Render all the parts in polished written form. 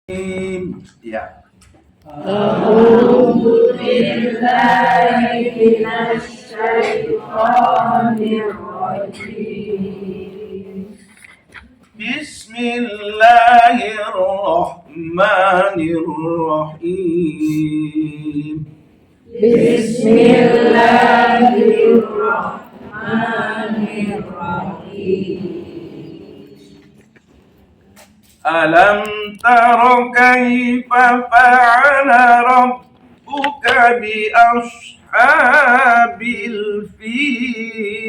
Ya. A'udzu billahi minasy syaithanir rajim. Bismillahirrahmanirrahim. Bismillahirrahmanirrahim. Alam tara kaifa fa'ala rabbuka bi ashabil fil.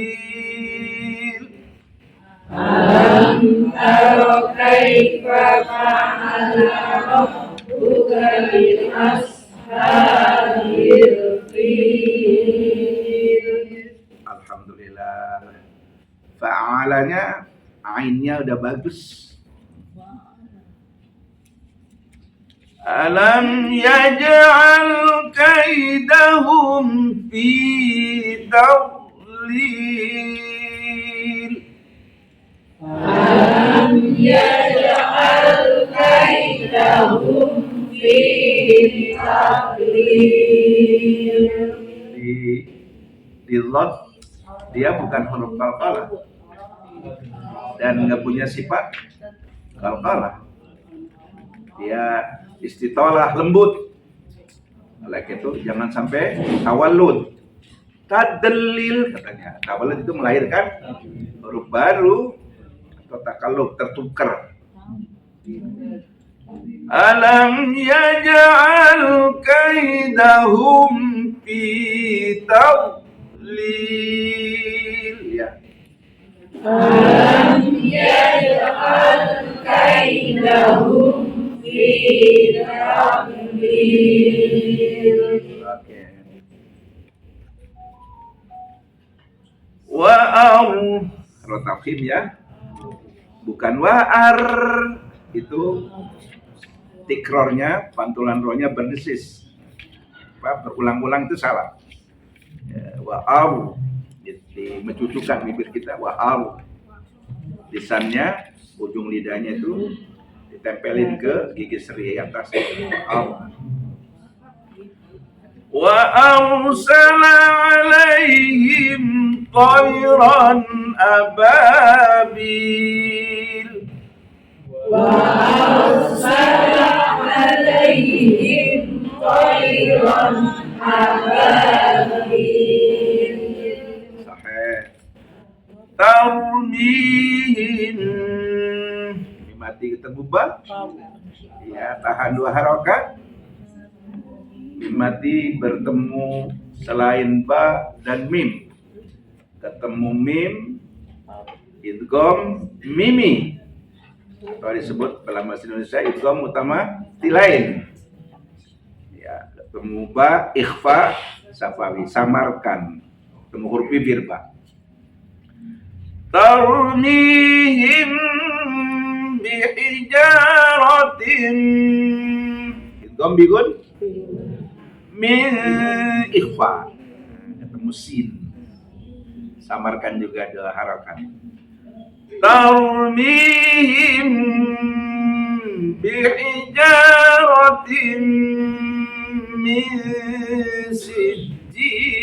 Alam tara kaifa fa'ala rabbuka bi ashabil fil. Alhamdulillah. Fa'alanya ainnya udah bagus. Alam yaj'al kaidahum fi tadlil. Alam yaj'al kaidahum fi tadlil. Di lot dia bukan huruf qalqalah dan nggak punya sifat qalqalah. Dia istitolah lembut. Oleh itu jangan sampai tawallud. Tadlil katanya. Tawallud itu melahirkan huruf baru atau takallub tertukar. Alam yaj'al kaidahum fi tadlil. Ya. Alam yaj'al kaidahum fi tadlil. Oke. Wa'ar rotafim ya, bukan wa'ar. Itu tikrornya, pantulan rohnya berdesis. Berulang-ulang itu salah. Ya, wa'ar mencucukkan bibir kita. Wa'ar lisannya, ujung lidahnya itu ditempelin ke gigi seri atas. Wa arsala alaihim tayran ababil. Wa arsala alaihim tayran ababil. Sahih. Tarmihim, mati ketemu ba, ya tahan dua harokat. Mati bertemu selain ba dan mim, ketemu mim, idgham mimi, atau disebut dalam bahasa Indonesia idgham utama tilain. Ya, ketemu ba ikhfa safawi, samarkan, ketemu huruf bibir ba. Tarmihim bihijaratin, idgham bigun min ikhfa, ketemu sin, samarkan juga dua harakat. Tarmihim bihijaratin min sijil.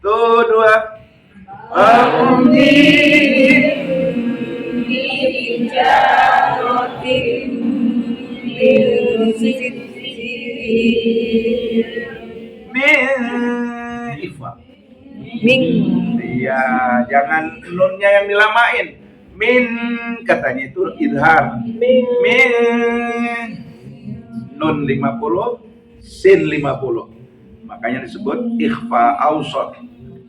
Tuh dua. Tarmihim bihijaratin min sijil. Min ikhfa. Min. Iya, jangan nunnya yang dilamain. Min katanya itu idhar. Min nun 50, sin 50. Makanya disebut ikhfa awsat,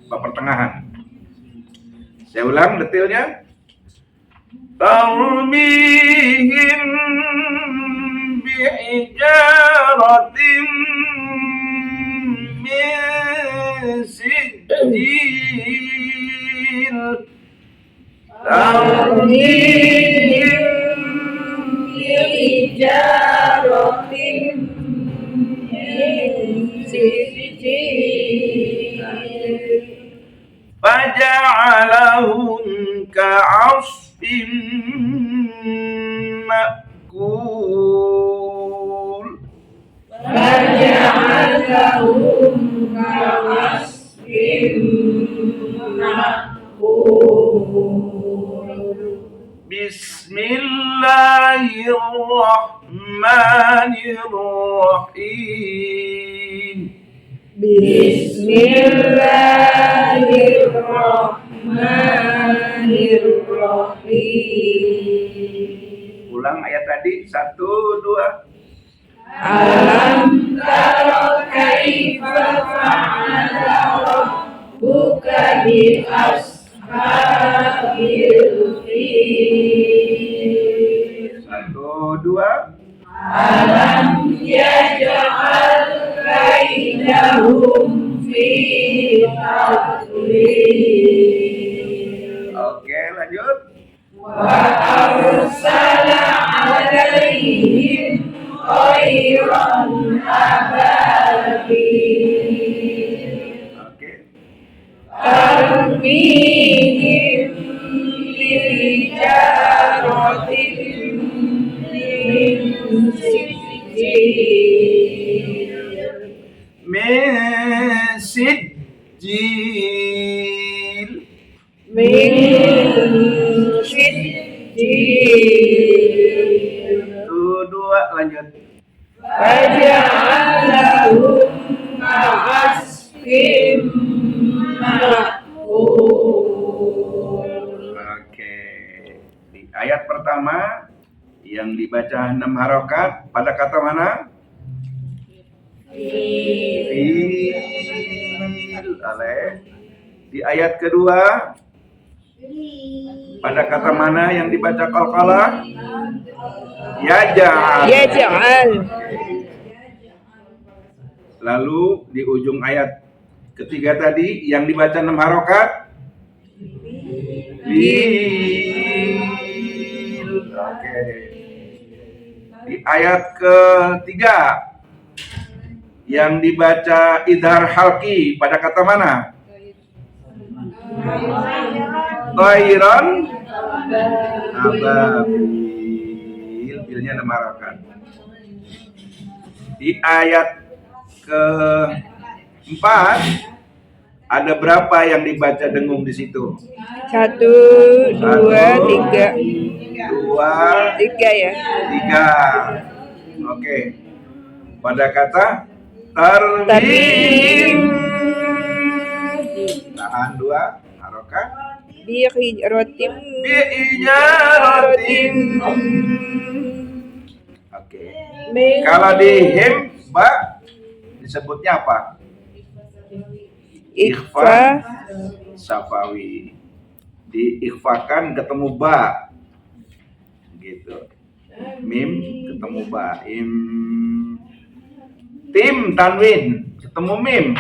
pertengahan. Saya ulang detailnya. Tarmihim bihijaratin min sijil. Tarmihim bihijaratin min sijil. Faja'alahum ka'asfin ma'kul. لهم كعصف مأكول بسم الله الرحمن الرحيم بسم الله الرحمن الرحيم Ulang ayat tadi 1, 2. Alam tara kaifa fa'ala rabbuka bi ashabil fil 1, 2. Alam yaj'al kaidahum fi tadlil Oke, lanjut. wa arsala alaihim khairan ababil Oke. tarmihim bijaratin min sijil Min sijil. min sijil 1, 2, lanjut. faja'alahum ka'asfin ma'kul Oke. Di ayat pertama yang dibaca 6 harokat pada kata mana? Fil. Aleh. Di ayat kedua pada kata mana yang dibaca qalqalah? Yaj'al. Yaj'al Lalu di ujung ayat ketiga tadi yang dibaca 6 harokat Lil. Oke. Di ayat ketiga yang dibaca idhar halki pada kata mana? Thairan ababil. Bilnya 6 harokat. Di ayat keempat ada berapa yang dibaca dengung di situ? 1, 2, 3 2, 3 ya 3. Oke. Pada kata tarbim. Tahan 2 harokat. bi'ijratim Bi'ijaratin. Oke. min Kalau di him ba disebutnya apa? ikhfa Safawi. Diikhfakan ketemu ba. Gitu. Mim ketemu ba. Tim tanwin ketemu mim.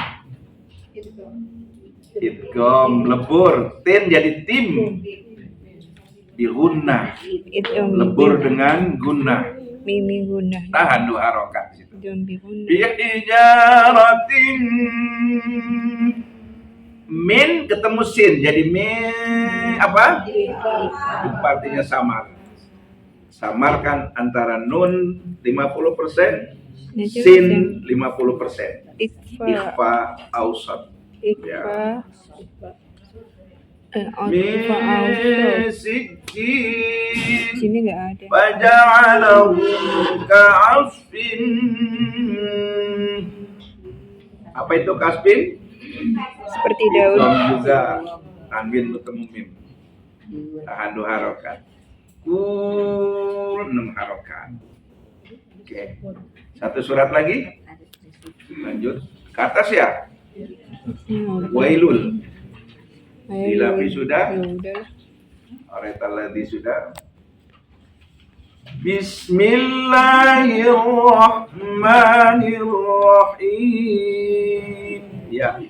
Idgham lebur. Tin jadi tim. Di gunnah. itu Lebur dengan gunnah. mimi guna Tahan 2 harokat di situ. jambi guna Bi'ijaratin. Min ketemu sin jadi min apa? Itu artinya samar. Samarkan antara nun 50%, sin 50%. ikhfa Ikhfa ausat. ikhfa Min ausad sijil sini nggak ada faja'alahu ka'asfin. Apa itu kasfin? seperti daun Idgham juga tanwin bertemu mim. Tahan 2 harokat. Kul 6 harokat. Oke. Satu surat lagi. Lanjut ke atas ya. Wailul. Dilapi sudah. ya udah Aretaladi sudah. Bismillahirrahmanirrahim. Ya.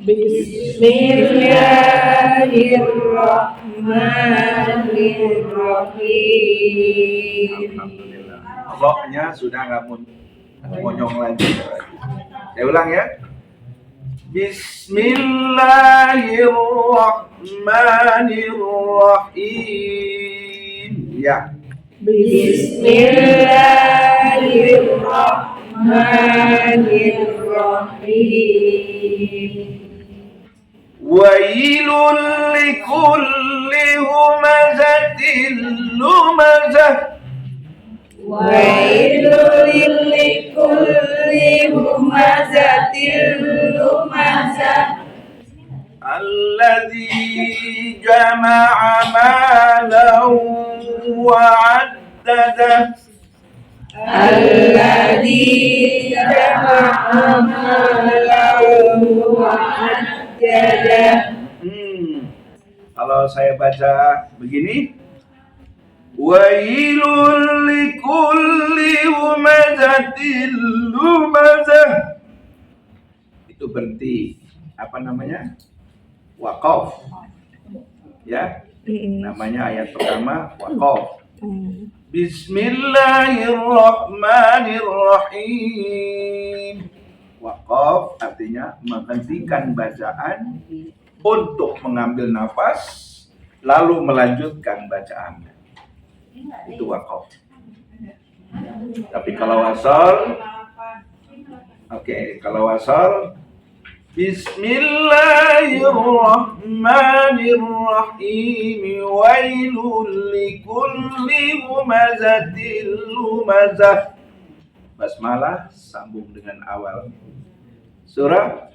Bismillahirrahmanirrahim. Alhamdulillah. Allahnya sudah nggak monyong lagi. Saya ulang ya. Bismillahirrahmanirrahim. Ya. Bismillahirrahmanirrahim. Bismillahirrahmanirrahim. Wailul likulli humazatil lumazah. Wailul likulli humazatil lumazah. Alladzi jama'a malan wa 'addadah. Alladzi jama'a malan wa 'addadah. Kalau saya baca begini, wailul likulli humazatil lumazah. Itu berhenti. Apa namanya? Waqaf. Ya, namanya ayat pertama waqaf. Bismillahirrahmanirrahim. Waqaf artinya menghentikan bacaan untuk mengambil nafas lalu melanjutkan bacaan. Itu waqaf. Tapi kalau wasal, kalau wasal, Bismillahirrahmanirrahim. Wailul likulli humazatil lumazah. Basmalah sambung dengan awal surah.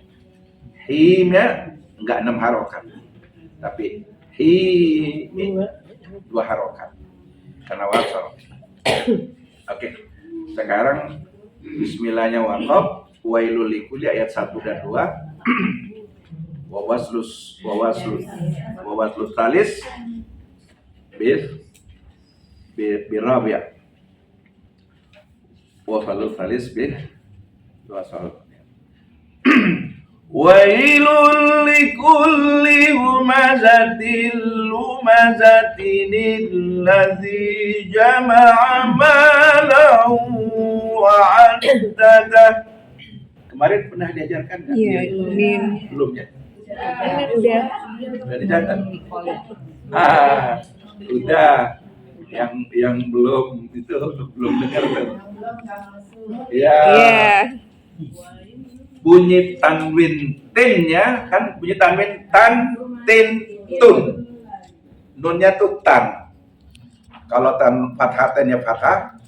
Himnya enggak 6 harokat, tapi him 2 harokat karena wasal. Oke. Sekarang bismillahnya waqaf. Wailul likulli ayat 1 dan 2. Wawaslus talis birabiya. Wawaslus talis wasal. Wailul likulli humazatil lumazatin alladzi jama'a malan wa 'addadah. Kemarin pernah diajarkan nggak? Iya, Belum ya? Udah. Udah dicatat? Udah. Yang belum itu belum dengar tuh. Ya. Bunyi tanwin tinnya kan bunyi tanwin tan, tin, tun. Nunnya tuh tan. Kalau tan fathah tennya fathah,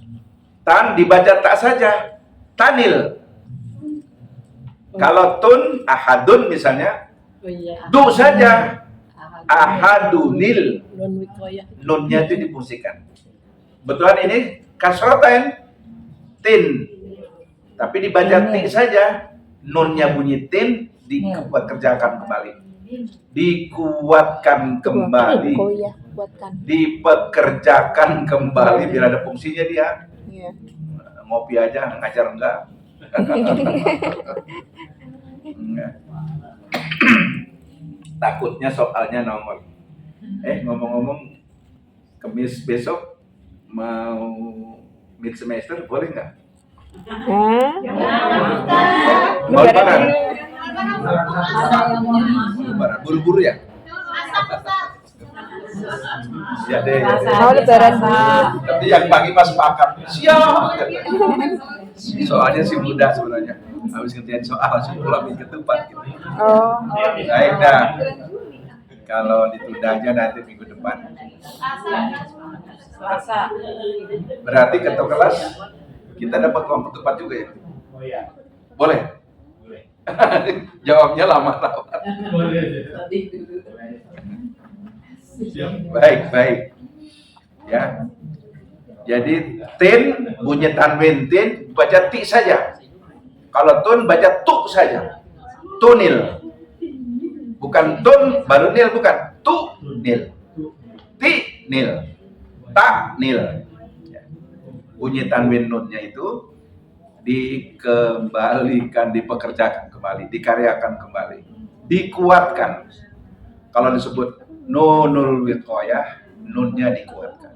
tan dibaca tak saja, tanil. Kalau tun, ahadun misalnya, du saja, ahadunil. Nunnya itu difungsikan. Betulan ini kasroten, tin. Tapi dibaca ti saja, nunnya bunyi tin, dikerjakan kembali. Dikuatkan kembali. Dipekerjakan kembali biar ada fungsinya dia. Ngopi aja, ngajar enggak. Takutnya soalnya nomor. Ngomong-ngomong, Kemis besok mau mid semester boleh nggak? Mau lebaran? Buru-buru ya? Ya deh. Mau lebaran. Tapi yang pagi pas makan siap. Soalnya sih mudah sebenarnya. Habis ngerjain soal langsung pulang ke tempat gitu. Oh. Baik dah. Kalau ditunda aja nanti minggu depan. Selasa. Berarti ketua kelas kita dapat kelompok tepat juga ya? Boleh? Jawabnya lama-lama. Baik. Ya. Jadi tin bunyi tanwin tin baca ti saja. Kalau tun baca tu saja. Tunil. Bukan tun baru nil, bukan. Tu nil. Ti nil. Ta nil. Bunyi tanwin nunnya itu dikembalikan, dipekerjakan kembali, dikaryakan kembali, dikuatkan. Kalau disebut nunul wiqayah, nunnya dikuatkan.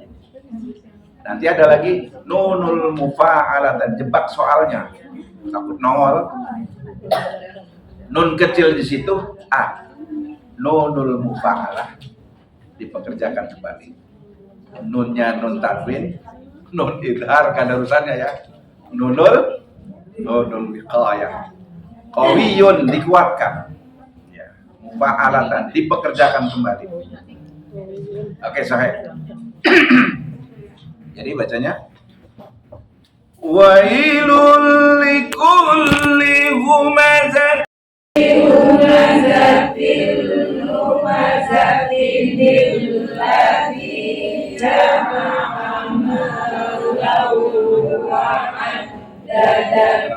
Nanti ada lagi nunul mufa'alah dan jebak soalnya. Takut nongol. Nun kecil di situ a. Nunul mufa'alah dipekerjakan kembali. Nunnya nun tanwin, nun idhar kan urusannya ya. Nunul nunul wiqayah. Qawiyun dikuatkan. Ya. Mufa'alatan dipekerjakan kembali. Oke, sahih. Jadi bacanya wailul likulli humazat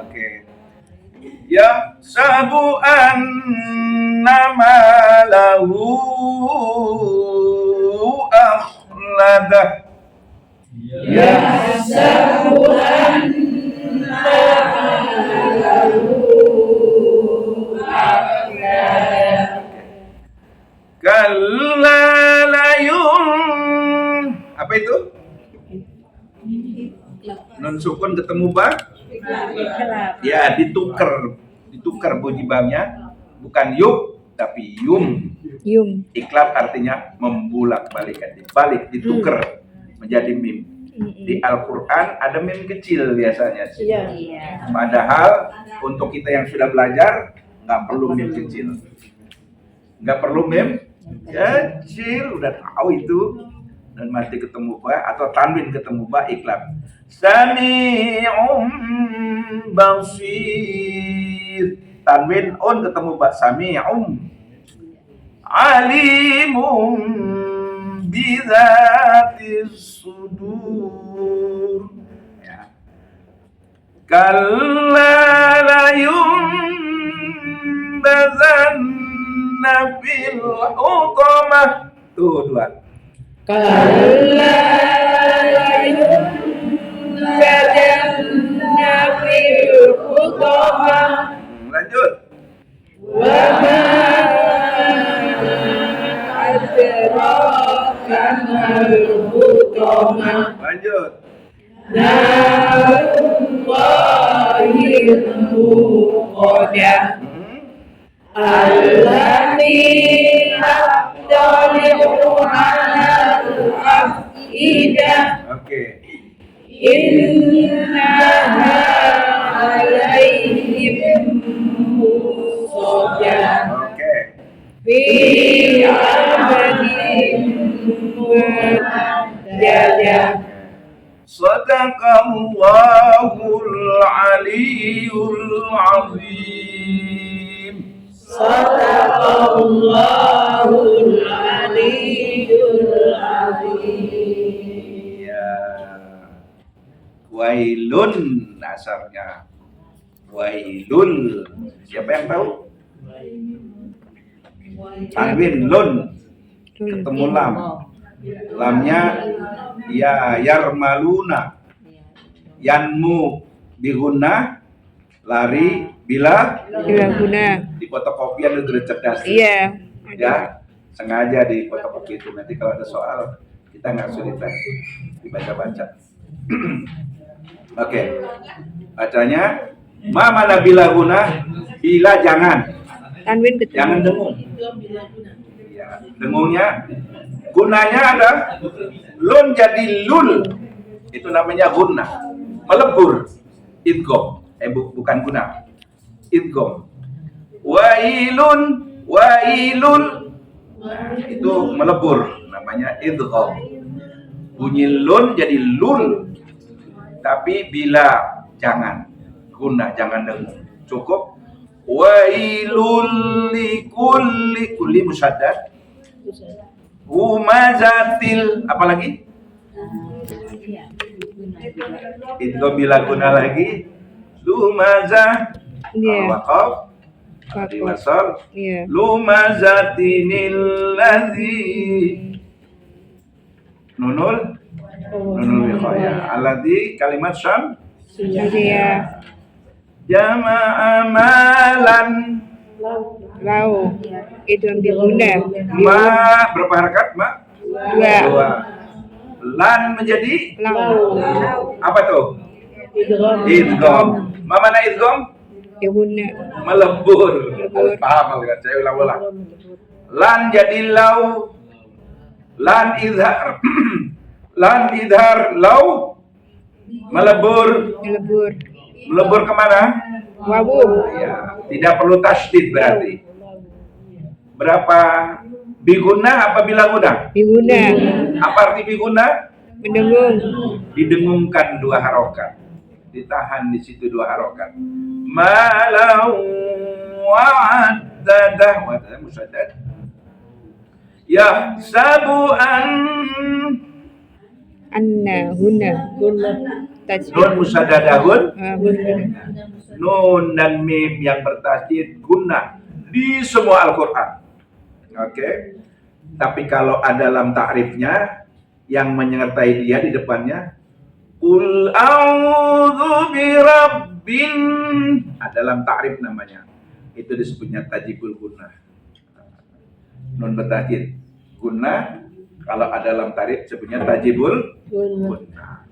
Oke. Ya sabu annama lahu akhladah. Kalla layun. Apa itu? Nun sukun ketemu ba? Ya, ditukar bunyi bamnya, bukan yuk tapi yum. Yum. Iklab artinya membulak-balikan, dibalik, ditukar menjadi mim. Di Al-Quran ada mim kecil biasanya sih. Padahal untuk kita yang sudah belajar nggak perlu mim kecil, nggak perlu mim kecil, udah tahu itu. Dan mati ketemu ba atau tanwin ketemu ba, iklab. Sami'um basir. Tanwin on ketemu ba, sami'um. Alimum bizatis sudur. Ya. Kalla layumbazanna fil hutamah. Tuh dua. Kalla layumbazanna fil hutamah. Lanjut. Wa ma adraka mal hutamah. Lanjut. Narullahil muqadah. Allati tattali'u 'alal afidah. Oke. Innaha 'alaihim musadah. Oke. Fi 'amadin mumaddadah. Sadaqallahul aliyyul azim. Sadaqallahul aliyyul azim. Ya. Wailun asarnya. Wailul. Siapa yang tahu? Tanwin lun ketemu lam. Lamnya ya yarmaluna. Yanmu biguna, lari bila Guna. di fotokopian udah cerdas. Iya. Ya, sengaja di fotokopi itu. Nanti kalau ada soal kita nggak sulitan dibaca-baca. Oke, bacanya ma mana bila guna, bila jangan, Tanwin ketemu. jangan dengung. Ya, dengungnya, gunanya ada lun jadi lul, itu namanya guna, melebur, idgham, bukan guna, idgham. Wailun, wailul, itu melebur, namanya idgham. Bunyi lun jadi lul, tapi bila jangan, guna jangan dengung, cukup wailul likulli, kulli musyaddad, humazatil, apalagi idgham bila guna lagi, lumazah, Iya. waqaf, diwasal, Iya. lumazatinil ladzi, nunul wiqayah, alladzi kalimat syam, Iya. jama'a malan, Lau. Itu yang diguna. ma berapa harakat ma? Dua. Lan menjadi Lau. apa tuh? Idgham. Ma mana idgham? Diguna. Melebur. Paham kan? Saya ulang-ulang. Lan jadi lau. Lan idhar. Lan idhar lau melebur. Melebur. Melebur kemana? Wawu. Ya, tidak perlu tasydid berarti. Berapa? Biguna apa bilaguna? Biguna. Apa arti biguna? Mendengung. Didengungkan 2 harokat. Ditahan di situ 2 harokat. Malau wa'addadah. Wa'addadah musaddad. Ya sabu'an. Anna. Huna. Tajwid. Nun musaddadahun. Huna. Nun dan mim yang bertasydid guna di semua Al-Quran. Oke. Tapi kalau ada lam ta'rifnya yang menyertai dia di depannya, Qul a'udzu birabbin, ada lam ta'rif namanya. Itu disebutnya tajibul guna. Nun bertasydid guna, kalau ada lam ta'rif sebutnya tajibul guna.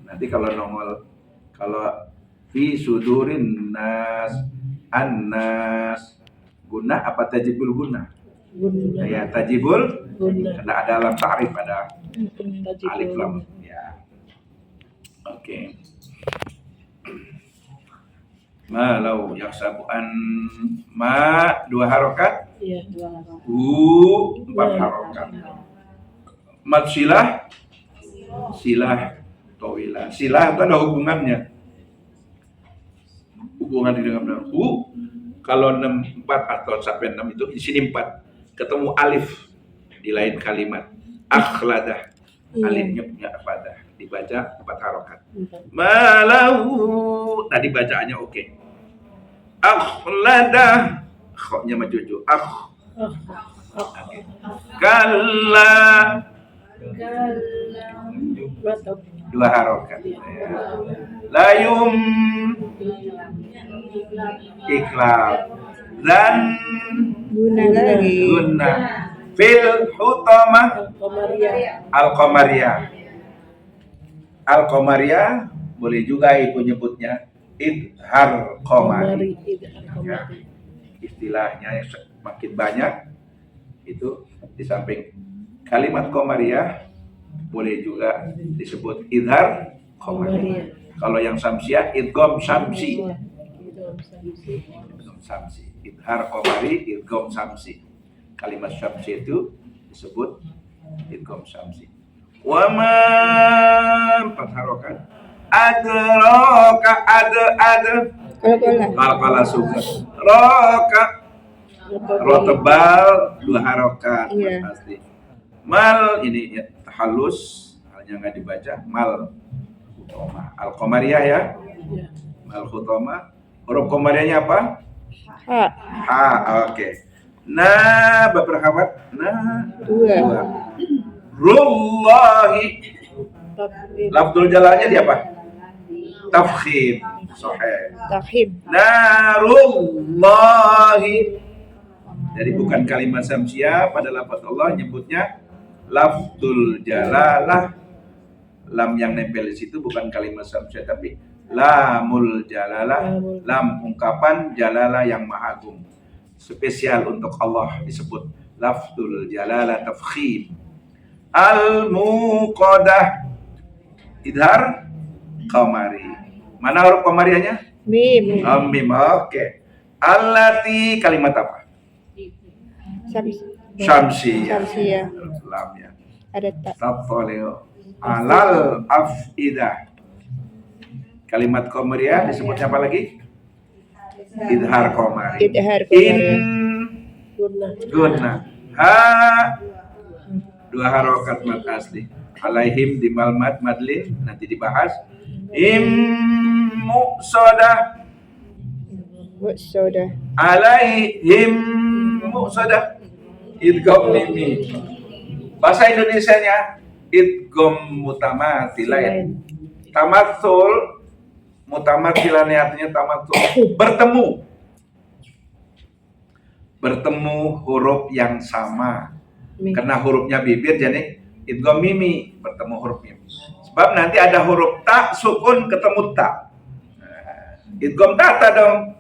Nanti kalau nongol, kalau fi sudurin nas annas guna apa tajibul guna? Ya tajibul karena ada lam ta'rif, ada alif lam ya. Oke. Malau yaksabu an ma 2 harokat. Iya, 2 harokat. 4 harokat. Mad silah tawilah. Silah itu ada hubungannya. Hubungan dengan kalau 4 atau sampai 6 itu di sini 4 ketemu alif di lain kalimat. Akhladah. Alifnya punya fadah. Dibaca 4 harokat. Malau. Tadi bacaannya oke. Akhladah. Khoknya majuju. Kalla. 2 harokat. Layum. Ikhlas. Dan Guna lagi. guna. Fil hutamah. Al-Qamariyah boleh juga ibu nyebutnya idhar qamari. Ya, istilahnya yang semakin banyak itu di samping kalimat qamariyah boleh juga disebut idhar qamari. Kalau yang samsiah idgham samsi. Idgham samsi. Idhar qamari, idgham samsi. Kalimat samsi itu disebut idgham samsi. Wa ma 4 harokat. Adraka Kala suka. Roka. Ro tebal 2 harokat. Iya. Pasti. Mal ini ya, halus hanya nggak dibaca. Mal khutoma. Al-Qamariyah ya. Mal khutoma. Huruf qamariyahnya apa? Ha. Ha. Oke. Nah, berapa harokat? Nah, 2. Rullahi. Lafzul jalalnya dia apa? Tafkhim. Sahih. Takhim. Narullahi. Jadi bukan kalimat samsiah pada lafaz Allah, nyebutnya lafzul jalalah. Lam yang nempel di situ bukan kalimat samsiah tapi lamul jalalah, lam ungkapan jalalah yang maha agung. Spesial untuk Allah disebut lafzul jalalah tafkhim. Al-muqadah idhar qamari. Mana huruf qamariyahnya? Mim. Mim. Oke. Allati kalimat apa? Syamsi. Syamsiyah. Lam ya. Ada tak. Tattali'u alal afidah. Kalimat qamariyah disebutnya apa lagi? Idhar qamari. Idhar In qamari. guna. Ha 2 harokat mad asli. Alaihim di malmat madlin nanti dibahas. Muqsadah. Muqsadah. Alaihim muqsadah. Idgham mimi. Bahasa Indonesianya idgham mutamathilain. Tamatsul mutamathilan artinya tamatsul bertemu huruf yang sama. Karena hurufnya bibir jadi idgham mimi, bertemu huruf mim. Sebab nanti ada huruf ta sukun ketemu ta. Idgham tata dong.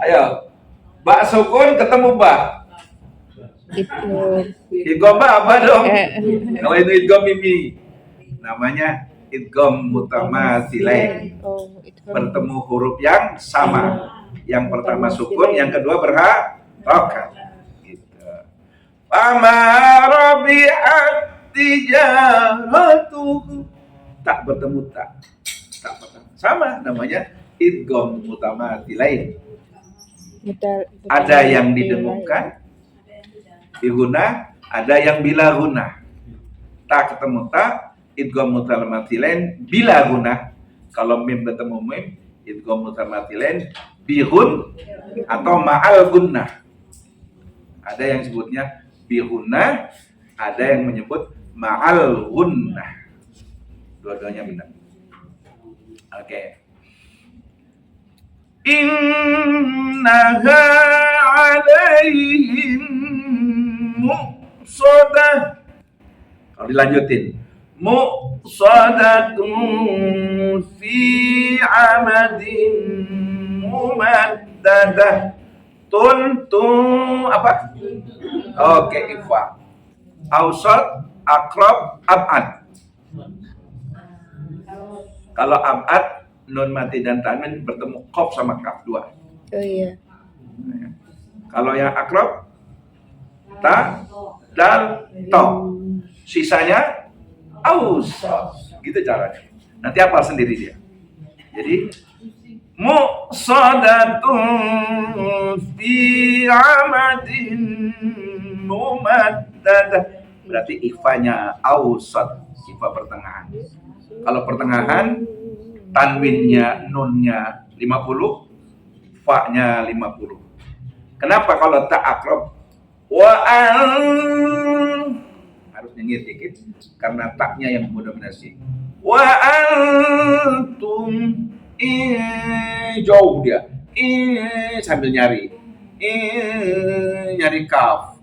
Ayo. Ba sukun ketemu ba. Itu. Idgham ba apa dong? Kalau itu idgham mimi. Namanya idgham mutamatsilain. Oh, itu Bertemu huruf yang sama. Yang pertama sukun, yang kedua berharokat. Gitu. Fama rabihat tijaratuhu. Tak bertemu tak bertemu. Sama namanya idgham mutamatsilain. Ada yang didengungkan dihuna, ada yang bila guna. Tak ketemu tak, idgham mutamatsilain bila guna. Kalau mim ketemu mim, idgham mutamatsilain bihun atau ma'al gunnah. Ada yang sebutnya bihunna, ada yang menyebut ma'al gunnah. Dua-duanya benar. Oke. Innaha alaihim muqsadah. Kalau dilanjutin, muqsadatun fi amadin mumaddadah. Tun apa? Oke, ikhfa. Ausat, akrab, ab'ad. Kalau ab'ad, nun mati dan tanwin bertemu qaf sama kaf dua. Oh iya. Kalau yang akrab, ta, dal, to. Sisanya ausat. Gitu caranya. Nanti hafal sendiri dia. Jadi muqsadatun fi amadin mumaddadah. Berarti ikhfanya ausat, ikhfa pertengahan. Kalau pertengahan, tanwinnya, nunnya 50, fa-nya 50. Kenapa kalau tak akrab? Harus nyengir dikit karena taknya yang mendominasi. Wa antum jauh dia. Sambil nyari. Nyari kaf.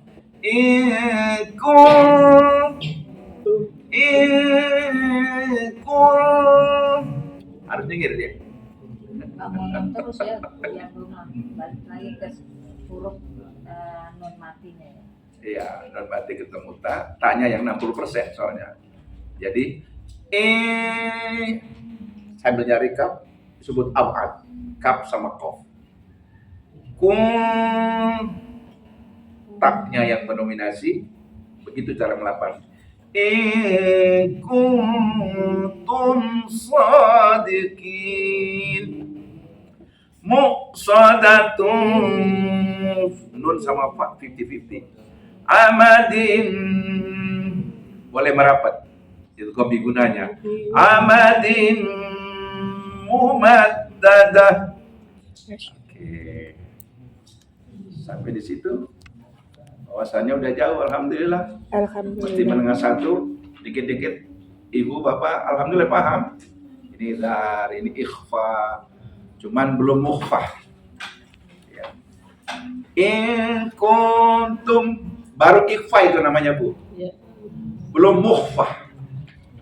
Harus nyengir dia. Ngomong terus ya, yang belum balik lagi ke huruf non matinya ya. Iya, non mati ketemu tak, taknya yang 60% soalnya. Jadi sambil nyari kaf disebut ab'ad, kaf sama qaf. Kun, taknya yang mendominasi, begitu cara melafal. Kuntum sadiqin. Muqsadatun, nun sama fa 50-50. Amadin, boleh merapat. Itu kopi gunanya. Amadin mumaddadah. Oke. Sampai di situ. Wawasannya udah jauh, alhamdulillah. Mesti menengah satu, dikit-dikit ibu bapak alhamdulillah paham. Ini dar, ini ikhfa, cuman belum mukhfah. Ya. In kuntum, baru ikhfa itu namanya bu. Ya. Belum mukhfah.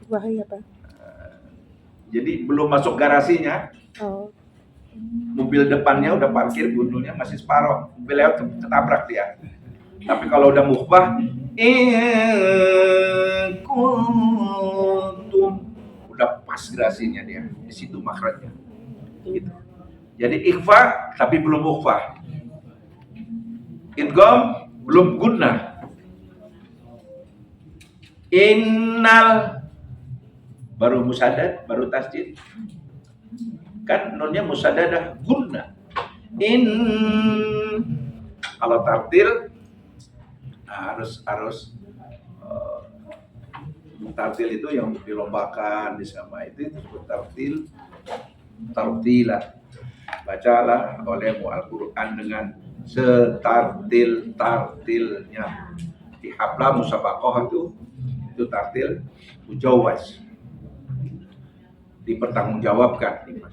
Bahaya apa? Jadi belum masuk garasinya. Oh. Mobil depannya udah parkir, gundulnya masih separoh. Mobil lewat ketabrak dia. Tapi kalau udah mukhfah, kuntum, udah pas gerasinya dia, di situ makhrajnya. Gitu. Jadi ikhfa tapi belum mukhfah. Idgham belum gunnah. Innal baru musaddad, baru tasdid. Kan nunnya musaddadah gunnah. Kalau tartil harus tartil itu yang dilombakan di sama itu disebut tartilah. Bacalah olehmu Al-Quran dengan setartil-tartilnya. Di haflah musabaqah itu tartil mujawaz, dipertanggungjawabkan.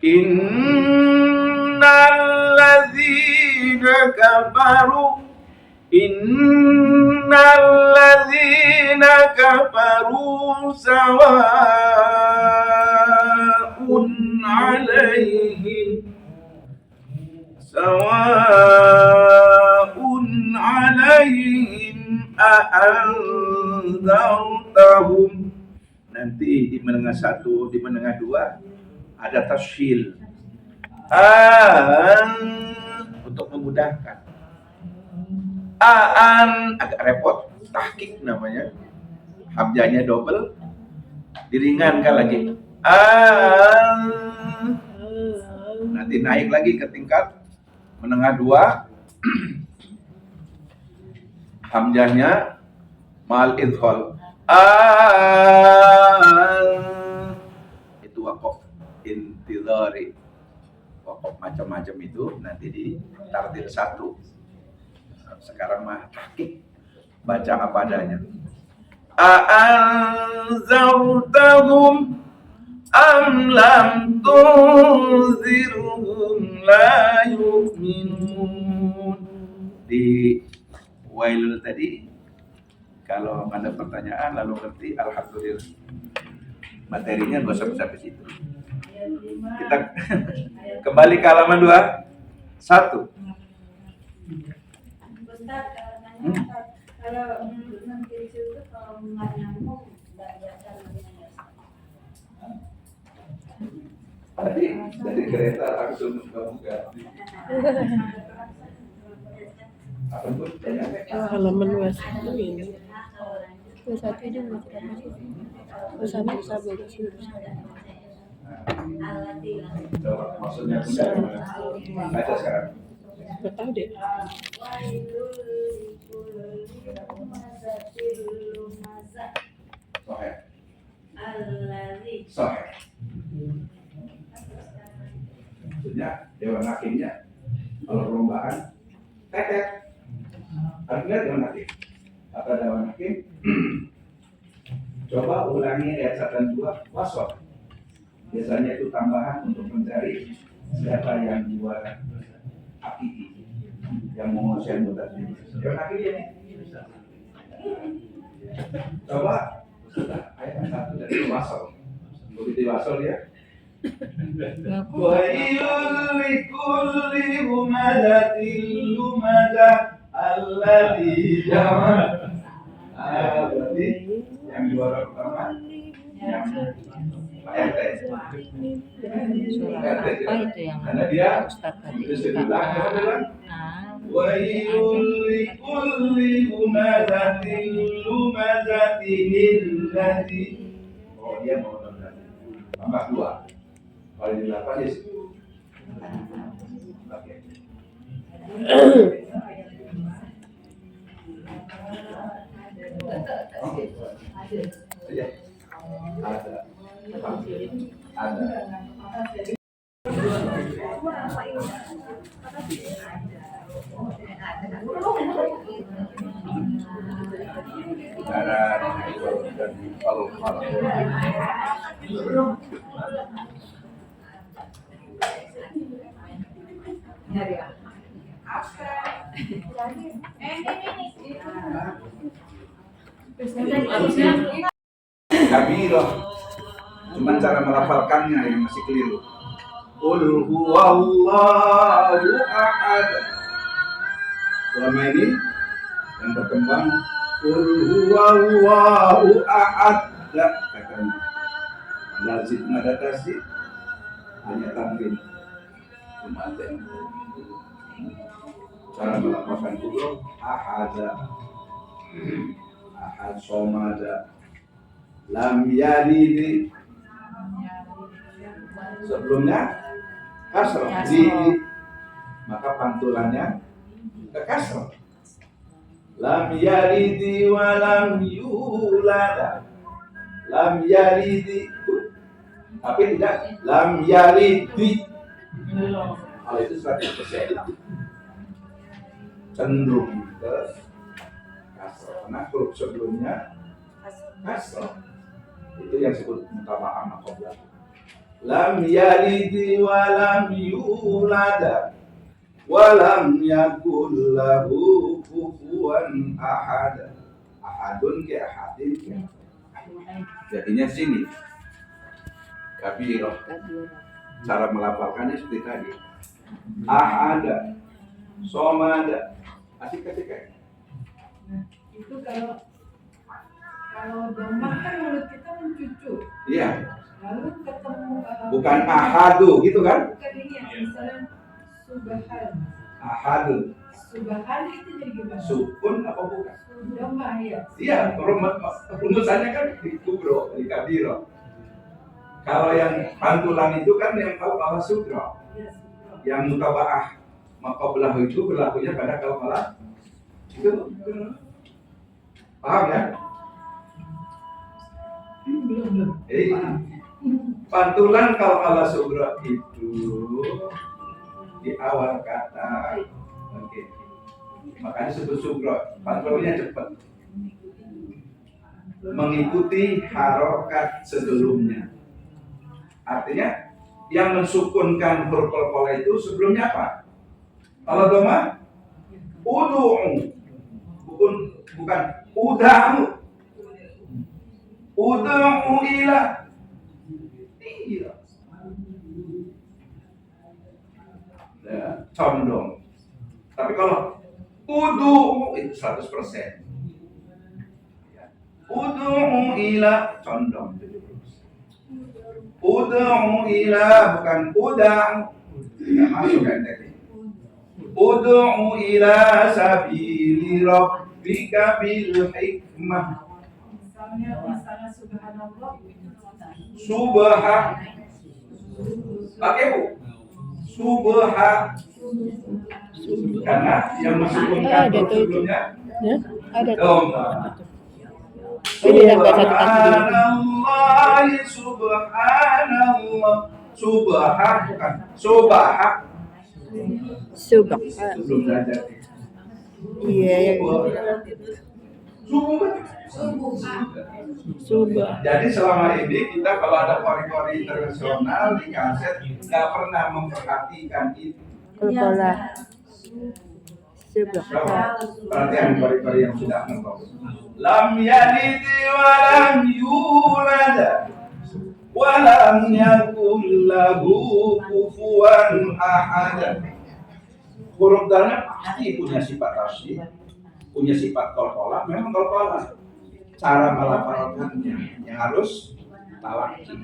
Innalladzina kafaru sawa'un 'alaihim a'anzartahum anzartahum. Nanti di menengah satu, di menengah dua ada tasfil. Untuk memudahkan. Agak repot, tahqiq namanya. Hamzahnya double, diringankan lagi. Nanti naik lagi ke tingkat menengah dua. Hamzahnya mal idghal. Itu waqaf intidhari. Waqaf macam-macam itu nanti di tartil satu. Sekarang mah tahqiq, baca apa adanya. Anzartahum am lam tunzirhum la yu'minun. Di Wailul tadi, kalau ada pertanyaan lalu ngerti, alhamdulillah. Materinya nggak usah sampai situ. Kita kembali ke halaman 21. Kalau nanti itu kalau nggak nyambung nggak biasa lagi. Dari kereta langsung buka. Apa pun Halaman 21 ini. 21 ini bukan bersama bagus. maksudnya baca sekarang. Nggak tahu deh. Sahih. Maksudnya Dewan Hakimnya kalau perlombaan tetet. Artinya Dewan Hakim. Kata Dewan Hakim, coba ulangi ayat 1 dan 2 wasol. Biasanya itu tambahan untuk mencari siapa yang juara hakiki, yang menguasai mutasi. Dewan Hakim ini. Coba ayat 1 dan 2 wasol. Begitu wasol ya. Wa likulli humadatil lumadah alladzi jama'a. Berarti yang juara pertama yang Surat apa itu yang karena dia Ustaz tadi? itu sebelahnya bilang Nah, wa likulli humadatil lumazatil ladzi. Oh dia mau tambah 2. Kalau di 8 ya sih. Oke. Iya. Ada. Darat dan kalau Kabiroh, cuman cara melafalkannya yang masih keliru. Qul huwallahu ahad. Selama ini yang berkembang Qul huwallahu ahad. Enggak katanya. Dari situ nggak ada tasdid, hanya tamrin. Cuma ada cara melafalkan itu ahada, ahad somada, lam yalid. Sebelumnya kasrah di, maka pantulannya ke kasrah. Lam yalid wa lam yulad. Lam yalid, tapi tidak lam yalid. Kalau itu 100% cenderung ke kasrah karena huruf sebelumnya kasrah. Itu yang disebut mutaba'ah maqablah. Lam yalid wa lam yulad wa lam yakul lahu kufuwan ahad. Ahadun ke ahadin ke. Jadinya sini kabiroh. Cara melafalkannya seperti tadi. Ahada, somada, asik-asik. itu kalau Kalau domah kan mulut kita mencucu. Iya. Lalu ketemu Bukan ahadu gitu kan? bukan ini ya, misalnya subahan. Ahadu. Subahan itu jadi gimana? Sukun apa bukan? Domah ya. Iya, rumusannya kan di kubro, di kabiro. Kalau yang pantulan itu kan yang kalau sugro. Iya, subro. Yang mutabaah maqablah itu berlakunya pada kalau itu. Paham ya? Belum. Pantulan kalau sugro itu di awal kata. Oke. Makanya disebut sugro. Pantulannya cepat. Mengikuti harokat sebelumnya. Artinya yang mensukunkan huruf qalqalah itu sebelumnya apa? Kalau doma udu'u. Bukan uda'u. Udu'u ila. Iya. Ya, condong. Tapi kalau udu'u itu 100%. Udu'u ila condong. Udu'u ila bukan uda'u. Tidak masuk kan tadi. Udu'u ila sabili rabbika bil hikmah. Misalnya subhanallah. Subha. Pakai bu. Subha. Karena yang mensukunkan Ada tuh itu. sebelumnya Ya, ada tuh. doma. Oh, dia nambah satu kaki dulu. Subhanallah, subhanallah, subha bukan subha. Subak. Sebelum belajar. Iya, yang Subha. subak. Jadi selama ini kita kalau ada kori-kori internasional di kaset nggak pernah memperhatikan itu. Qalqalah. Subak. Perhatian kori-kori yang sudah nonton. Lam yalid wa lam yulad wa lam yakul lahu kufuwan ahad. Huruf dalnya pasti punya sifat tasydid, punya sifat qalqalah, memang qalqalah. Cara melafalkannya yang harus talaqi.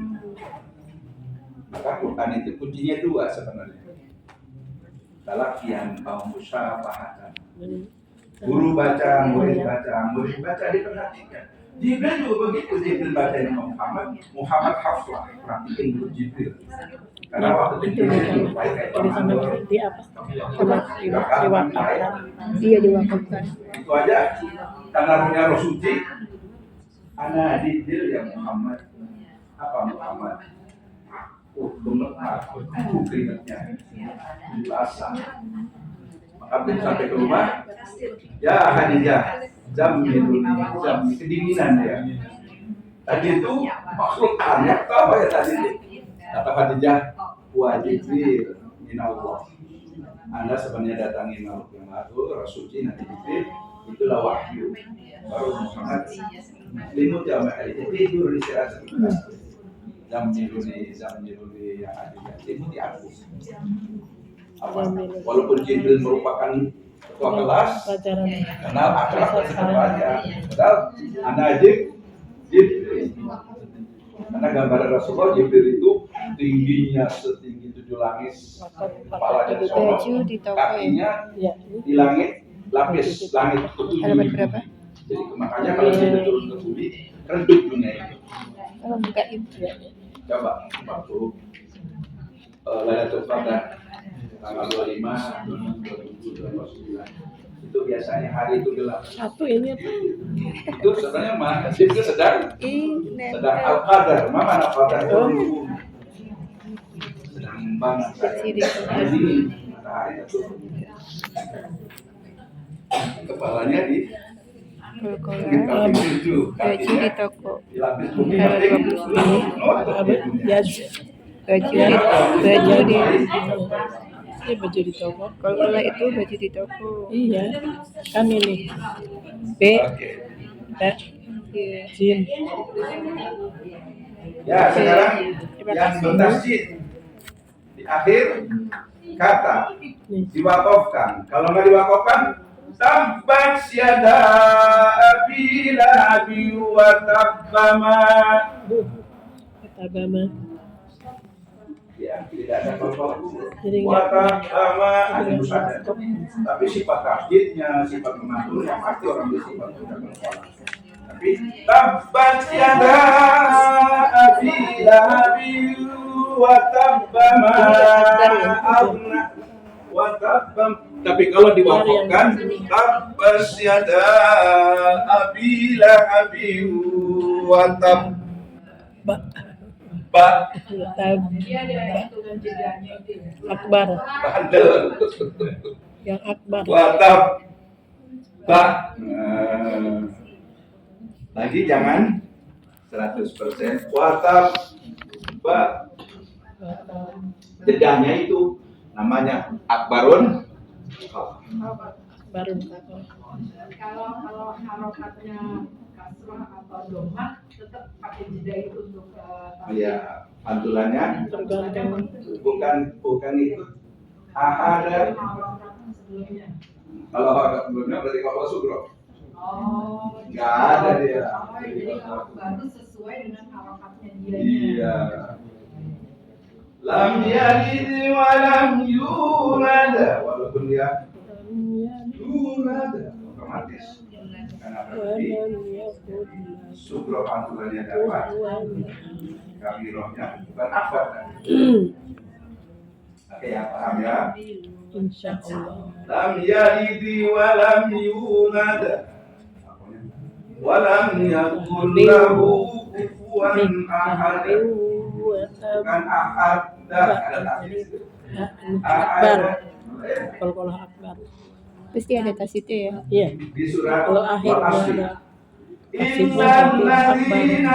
Maka Quran itu kuncinya dua sebenarnya. Talaqian atau musyafahatan. Guru baca, murid baca diperhatikan. Jibril juga begitu, Jibril baca Muhammad, Muhammad haflah, perhatikan dulu Jibril. Karena waktu itu Jibril baik Ini sama di apa? Sama diwakafkan. Iya, diwakafkan. itu aja karena punya roh suci. Ana Jibril ya Muhammad. Apa Muhammad? Gemetar, keringatnya basah. Maka sampai ke rumah, ya Khadijah, zamil kedinginan dia. Tadi itu makhluk aneh, apa ya tadi itu? Kata Khadijah, wa Jibril minallah. Anda sebenarnya datangi makhluk yang baru, Rasul Nabi Jibril, itulah wahyu. Baru Muhammad limut ya Mbak, tidur di istirahat sebentar. Zamiluni yang ada limut di aku. Apa? Walaupun Jibril merupakan ketua kelas, kenal akrab tetap aja. Padahal anak Jibril. Karena gambaran Rasulullah Jibril itu tingginya setinggi 7 langit, kepalanya sono, kakinya di langit, lapis langit ketujuh. Halaman berapa? Jadi makanya kalau dia turun ke bumi, redup dunia itu. Kalau buka itu. Coba waktu Lailatul Qadar tanggal 25 2029 itu biasanya hari itu gelap. Satu ini apa? Itu sebenarnya mah itu sedang al-qadar. Mana al-qadar? Sedang banget ini matahari itu. Kepalanya di Qalqalah. Baju di toko. dilapis bumi. Baju di Iya, baju di toko. Qalqalah itu baju di toko. Iya, kan ini B, Oke. Jin. Ya, sekarang yang bertasydid di akhir kata diwakafkan. Kalau nggak diwakafkan, Tabbat yada abi lahabi wa tabbama. Tabama. Ya, tidak ada apa-apa. Jadi Watakama ada musada. Tapi sifat takdirnya, sifat memantunya pasti orang bersifat sudah bersalah. Tapi tabbat yada abi lahabi wa tabbama agna wa tabbam. Tapi kalau diwakafkan tabbat yada abi lahabi wa tabbama Iya dia hitungan jedanya itu. Akbar. bandel. Yang akbar. Watab lagi jangan 100%. Watab jedanya itu namanya akbarun. Baru Kalau harokatnya kasrah atau domah tetap pakai jeda itu untuk Ya, pantulannya tergantung. bukan itu. Ada harokatnya sebelumnya. kalau harokat sebelumnya berarti kalau sugro. Oh, Nggak ada dia. Oh, jadi kalau baru sesuai dengan harokatnya dia. Iya. Lam yalid wa lam yulad, walaupun dia yulad otomatis karena berarti sugro pantulannya dapat kabirohnya bukan akbar kan? Oke ya, paham ya? Insya Allah. Lam yalid wa lam yulad wa lam yakul lahu kufuwan ahad. Bukan ahad, dah ada tasdid. Akbar. Kalau akbar. Pasti ada tasitnya ya. Iya. Di surat Kalau akhir Wal Asri. ada. Innal ladzina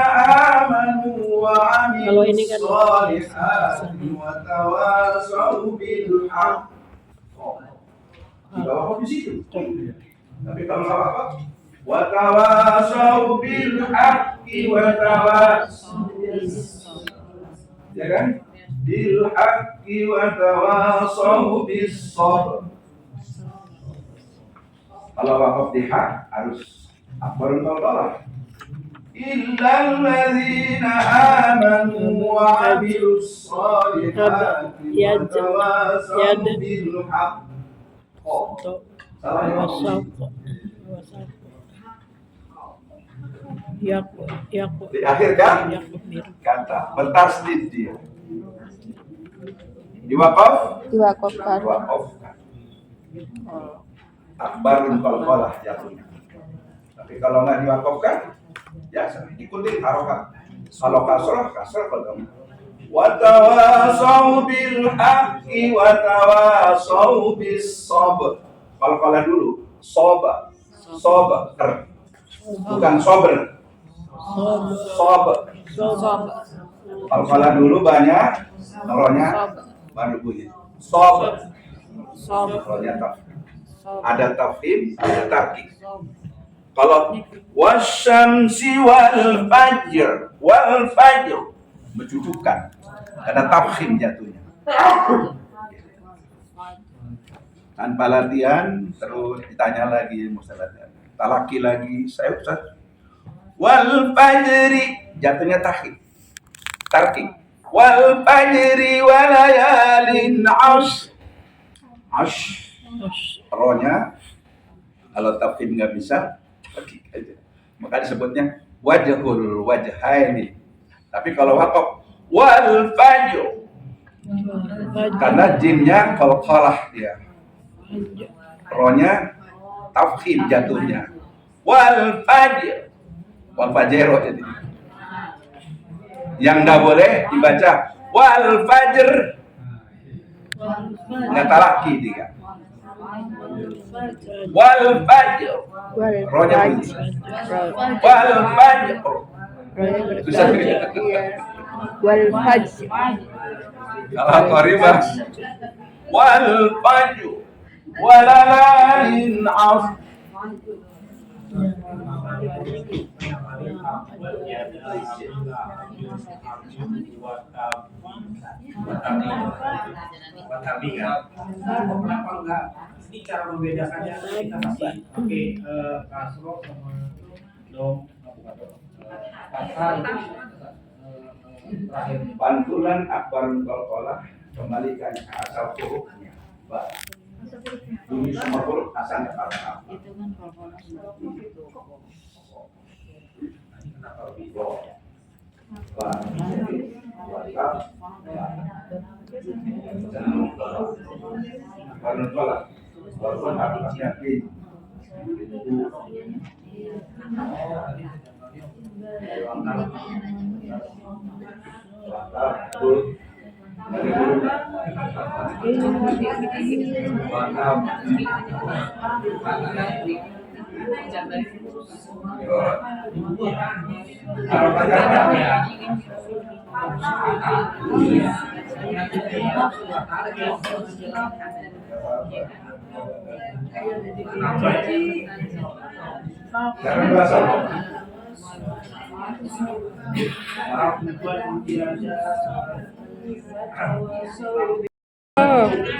amanu wa Kalau ini amilus kan solihati wa tawasaw bil haqq. Di bawah di situ. Tapi kalau nggak apa, wa tawasaw bil haqqi wa tawasaw ya kan? Bil haqqi wa tawasaw bis sabr. Kalau wakaf di hak harus akbarun qalqalah. Illal ladzina amanu wa amilus solihati wa tawasaw bil haqq. Oh, salah ya. Di akhir kan kata bertasdid dia. Di wakaf Diwakafkan. wakafkan. Akbarun qalqalah jatuhnya. Tapi kalau nggak diwakafkan, ya ikutin harokat. Kalau kasrah kalau wa tawasaw bil haqqi wa tawasaw bis sabr. Kalau dulu, soba, bukan sober, sober. Kalau dulu banyak, rohnya baru bunyi. Sober, rohnya tafkhim. Ada tafkhim, ada tarkik. Kalau wasyamsi wal fajr mencucukkan, ada tafkhim jatuhnya. Tanpa latihan terus ditanya lagi mustalah talaki lagi saya Ustaz. Wal fajri jatuhnya tarkik. Wal fajri wa layalin ash rohnya kalau tafkhim nggak bisa tarkik aja. Maka disebutnya wajhul wajhaini. Tapi kalau wakaf wal fajr karena jimnya qalqalah dia. Rohnya tafkhim jatuhnya. Wal fajr jadi. Yang nggak boleh dibaca wal fajr nggak talaki dia. Wal fajr rohnya bunyi. Wal fajr susah ya. Wal fajr. Kalau qaribah wal fajr walalin Watami kan? Kenapa enggak? Ini cara membedakannya kita kasih pakai kasro sama dom, bukan dom. Kasar terakhir. Pantulan akbar qalqalah kembalikan ke asal hurufnya. Ba. Bunyi semua huruf asalnya fathah. Itu kan kalau Kenapa lebih bawah? Ba. Jadi wakaf. Akbar qalqalah. Walaupun harusnya bin. Jangan bahasa. Oh.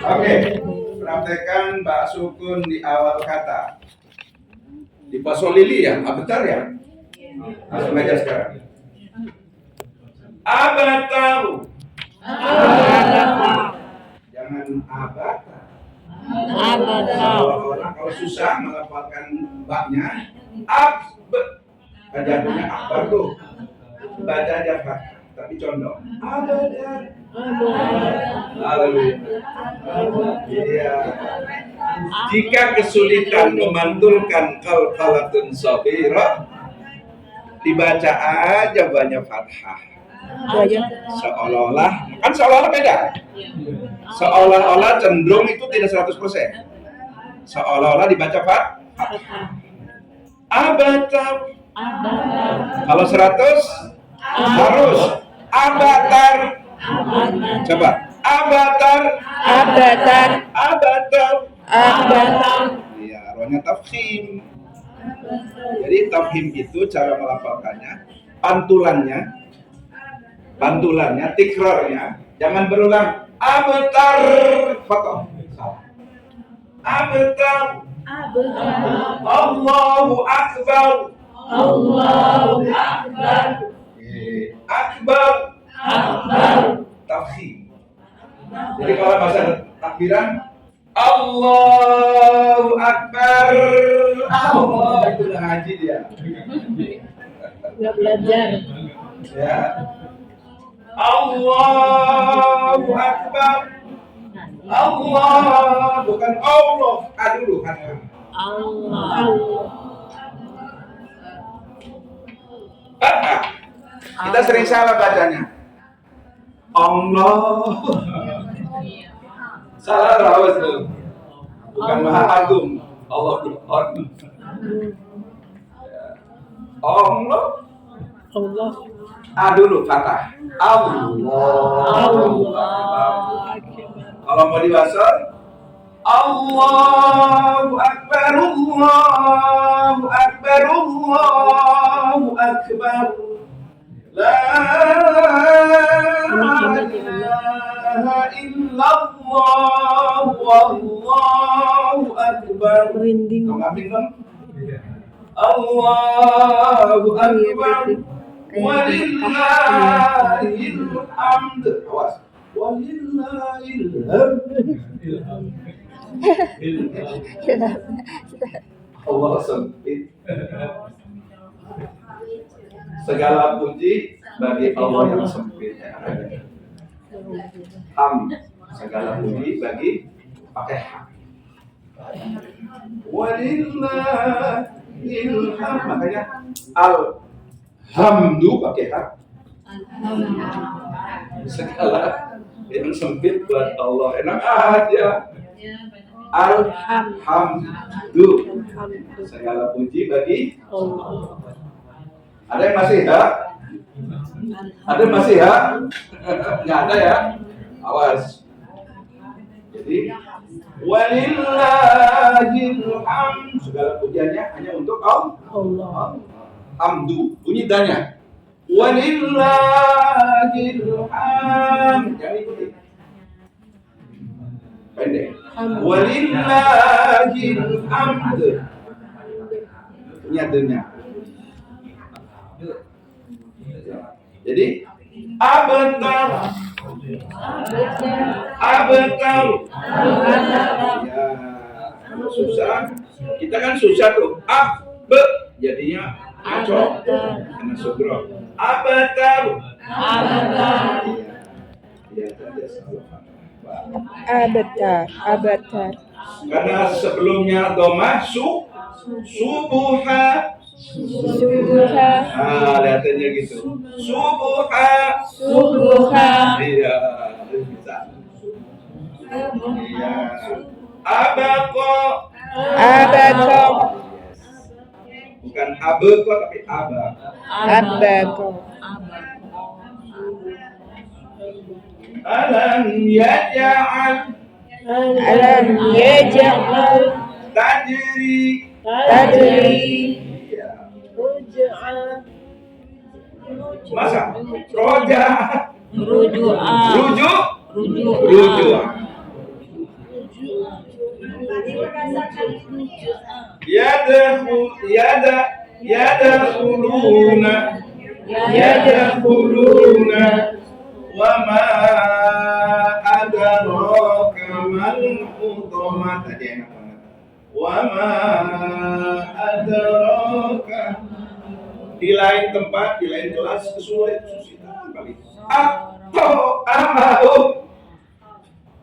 Oke, praktekkan Mbak Sukun di awal kata. Di Pasolili ya, betul ya? Langsung aja sekarang. Abatar. Jangan abatar. Orang kalau susah melafalkan baknya, jatuhnya akbar tuh. Baca aja fathah, tapi condong. Abatar. Haleluya. Iya. Jika kesulitan memantulkan qalqalatun sabira, dibaca aja banyak fathah. Seolah-olah, kan seolah-olah beda. Seolah-olah cenderung itu tidak 100%. Seolah-olah dibaca fathah. Abatar. Kalau 100 harus abatar. Coba abatar. Iya, rohnya tafkhim. Jadi tafkhim itu cara melafalkannya, pantulannya, tikrarnya, jangan berulang. Abatar, fathah. Abatar. Allahu akbar. Akbar. Tafkhim. Jadi kalau bahasa takbiran Allahu akbar. Allah itu udah ngaji dia. Nggak belajar. Ya. Allahu akbar. Allah bukan Allah. Dulu kan. Kita sering salah bacanya. Allah. Salah rawas tuh. Bukan Maha Agung. Allah Tuhan. Allah. Dulu fathah. Allah. Kalau mau dibaca Allahu akbar. Allahu akbar. Allahu akbar. La ilaha illallah wallahu akbar. Merinding. Allahu akbar walillahil hamd. Awas. Walillahil hamd. Allah sempit. Segala puji bagi Allah yang sempit. Segala puji bagi pakai ham. Walillahil hamd. Makanya alhamdu pakai ham. Segala yang sempit buat Allah enak aja. Alhamdu. Segala puji bagi Allah. Ada yang masih ya? Ada yang masih ya? Nggak ada ya? Awas. Jadi walillahil hamd. Segala pujiannya hanya untuk Allah. hamdu. Bunyi danya. Walillahil hamd. Jangan ikuti. Pendek. Walillahil hamd. Bunyi adanya. Jadi abentar. Ya, susah. Kita kan susah tuh. Jadinya ngaco. Karena sugro. Abentar. Iya, Abatar. Karena sebelumnya domah subuha. Lihat aja gitu. Subuha. Iya, bisa. Iya. Abako. Bukan abeko tapi abako. Alam yaj'al tajri. Masa roja rujuk yadkhuluna wa ma adraka mal hutamah. Tadi enak banget. Wa ma adraka. Di lain tempat, di lain kelas kesulitan kali. Atau amahum.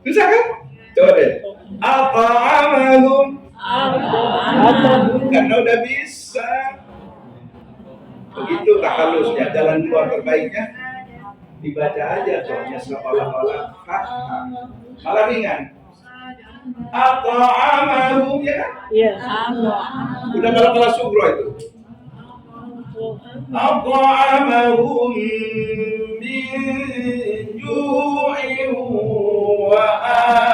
Bisa kan? Coba deh. Atau amahum. Karena udah bisa. Begitu tak halusnya. Jalan keluar terbaiknya dibaca aja soalnya seolah-olah malah ringan. Atau amahum ya kan? Iya. Udah kalau kelas sugro itu. At'amahum min ju'in wa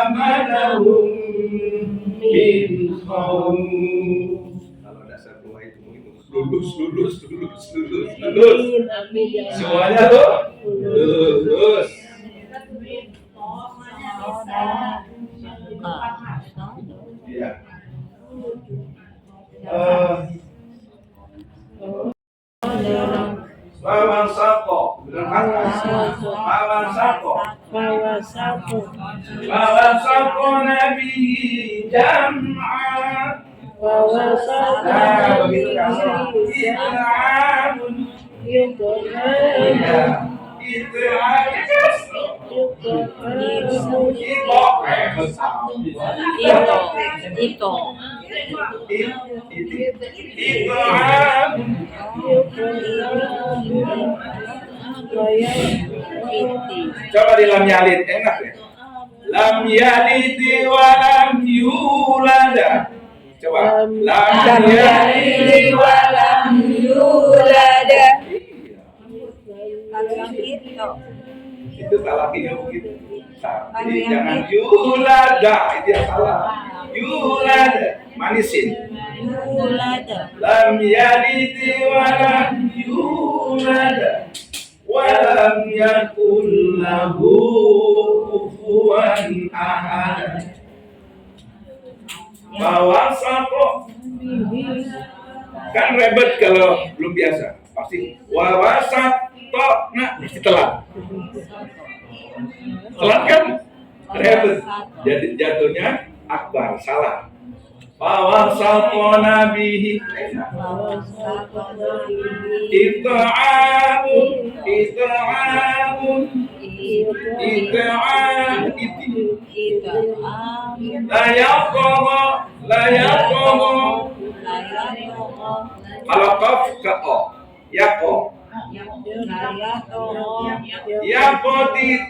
amanahum min khawf. Kalau dasar tua itu lulus. Semuanya tuh lulus. Iya. Wawan sako, Nabi jam'a. Begitu kasar. Coba di lam yalid, enak ya. Lam yalid wa lam yulad. Coba. Lam yalid wa lam yulad. Itu talakinya begitu. Jadi jangan yulada, itu yang salah. Yulada, manisin. Lam yalid wa lam yulad. Walam yakul lahu kufuwan ahad. Wawasako. Kan rebet kalau belum biasa. Pasti wawasato. Nah, setelah kan rebet. Jadi jatuhnya akbar, salah. Wawasato nabihi. Ita'amun la yaqomo kalau qaf ke o yaqo yaqodir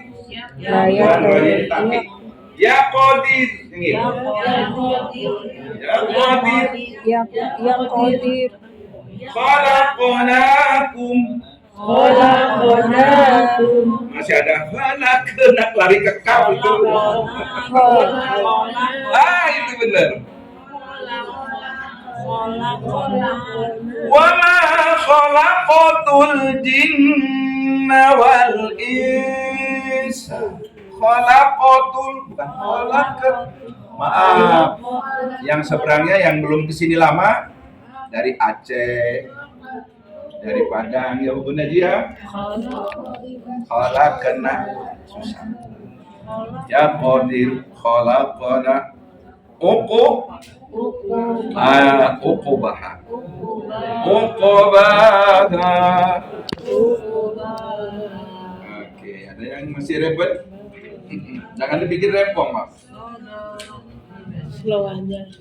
yaqodir Qadir. Khalaqnakum. Masih ada khalaq, nak lari ke kaf itu. Itu benar. Wa ma khalaqatul jinna wal insa. Khalaqatul bukan khalaqat. Maaf. Yang seberangnya yang belum kesini lama dari Aceh, dari Padang ya Bu Najia. Khalaqana susah. Ya qadir khalaqana uqubah. Oke, ada yang masih repot? Jangan dibikin repot, Mas. Slow aja.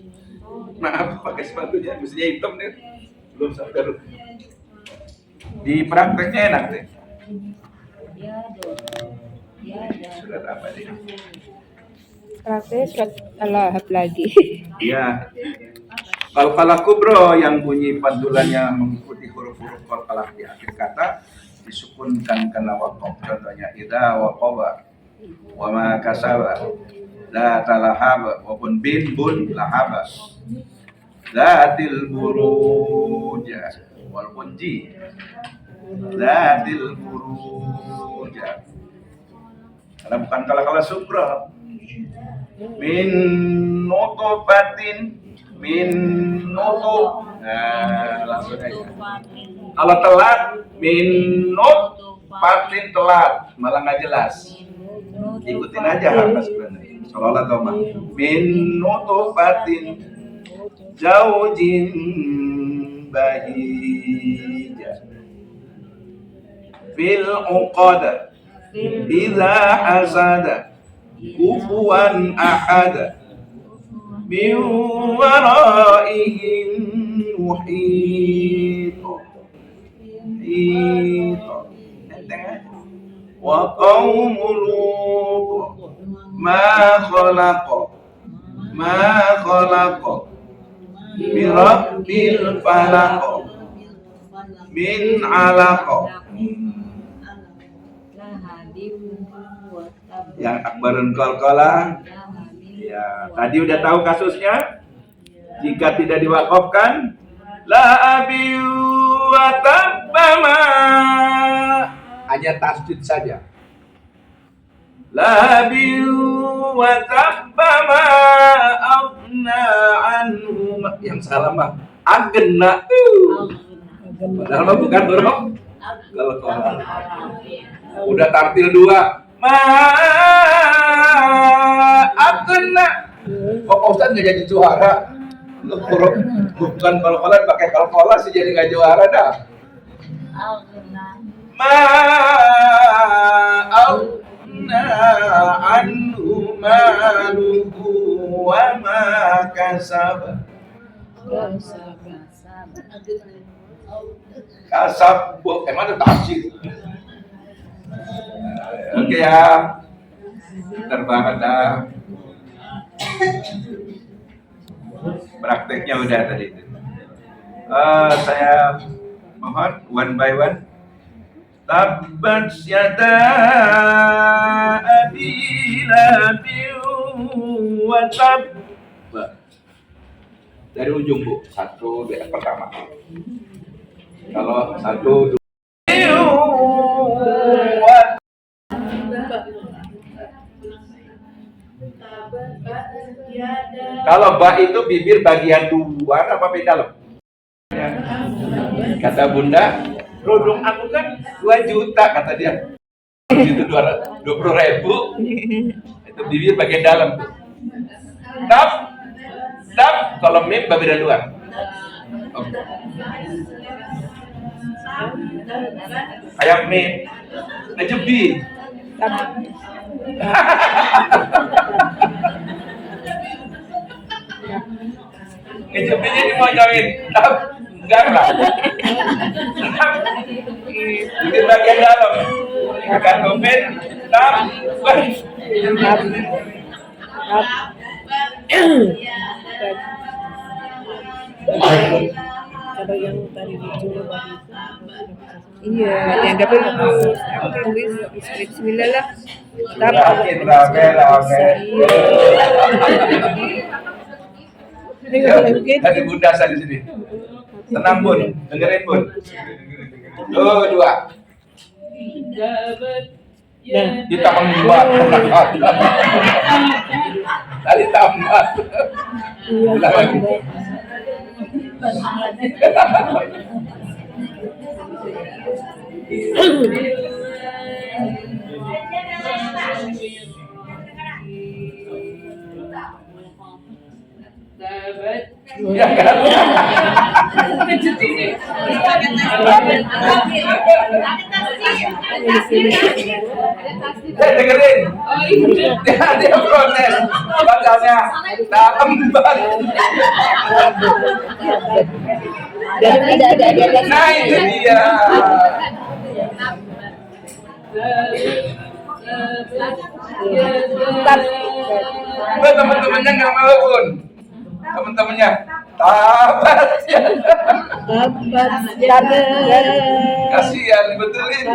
Maaf, pakai sepatunya, mestinya hitam nih. Belum sampai. Di prakteknya enak deh. Ya dong. Ya dong. Surat apa nih? Praktek surat Al-Lahab lagi. Iya. Qalqalah kubro yang bunyi pantulannya mengikuti huruf-huruf qalqalah di akhir kata disukunkan karena waqaf. Contohnya idza waqaba wa ma kasaba la talahaba walaupun bin bun lahaba zatil buruja walaupun ji zatil buruja karena bukan qalqalah subra min nutfatin min nutuf. Nah, langsung aja. Kalau telat min nutfatin telat, malah nggak jelas. Ikutin aja harus sebenarnya. Seolah-olah doma. Min nutfatin zaujin bahija. Fil uqada idza hasada kufuwan ahada min waraihim muhit wa qaumul lut ma khalaqa bi rabbil falaq min alaqa. Yang akbarun qalqalah. Ya, tadi udah tahu kasusnya. Jika tidak diwakafkan, la abi wa tabbama, hanya tasdid saja. La abi wa tabbama afna anhum. Yang salah mah agna. Padahal mah bukan huruf qalqalah. Udah tartil 2. Agna. Kok Ustaz nggak jadi juara? Bukan qalqalah pakai qalqalah sih jadi nggak juara dah. Agna anhu maluhu wa ma kasab. Kasab, emang ada tafsir. Oke ya, pintar banget dah. Prakteknya udah tadi. Saya mohon one by one. Tabbat yada abi lahabin wa tab. Dari ujung Bu, 1 dari pertama. Kalau 1 kalau ba itu bibir bagian luar apa dalam? Kata Bunda, kerudung aku kan 2 juta kata dia. Itu 20.000. Itu bibir bagian dalam tuh. Tap kalau mim bagian luar. Okay. Kayak mim ngejebi. Ngejebinya dimojongin. Enggak lah. Di bagian dalam. Bukan dompet. Kalau yang tadi dicoba Iya, yang dapat tulis bismillah lah. Rame. Dari Bunda saya di sini. Tenang Bun, dengerin Bun. Tuh, dua. Ditambah. Tadi tambah. Ulang lagi. Ya kan? Dengerin. Dia protes. Bacanya tambat. Nah itu dia. Buat teman-temannya nggak mau Bun. Teman-temannya tabat ya. Kasihan betulin.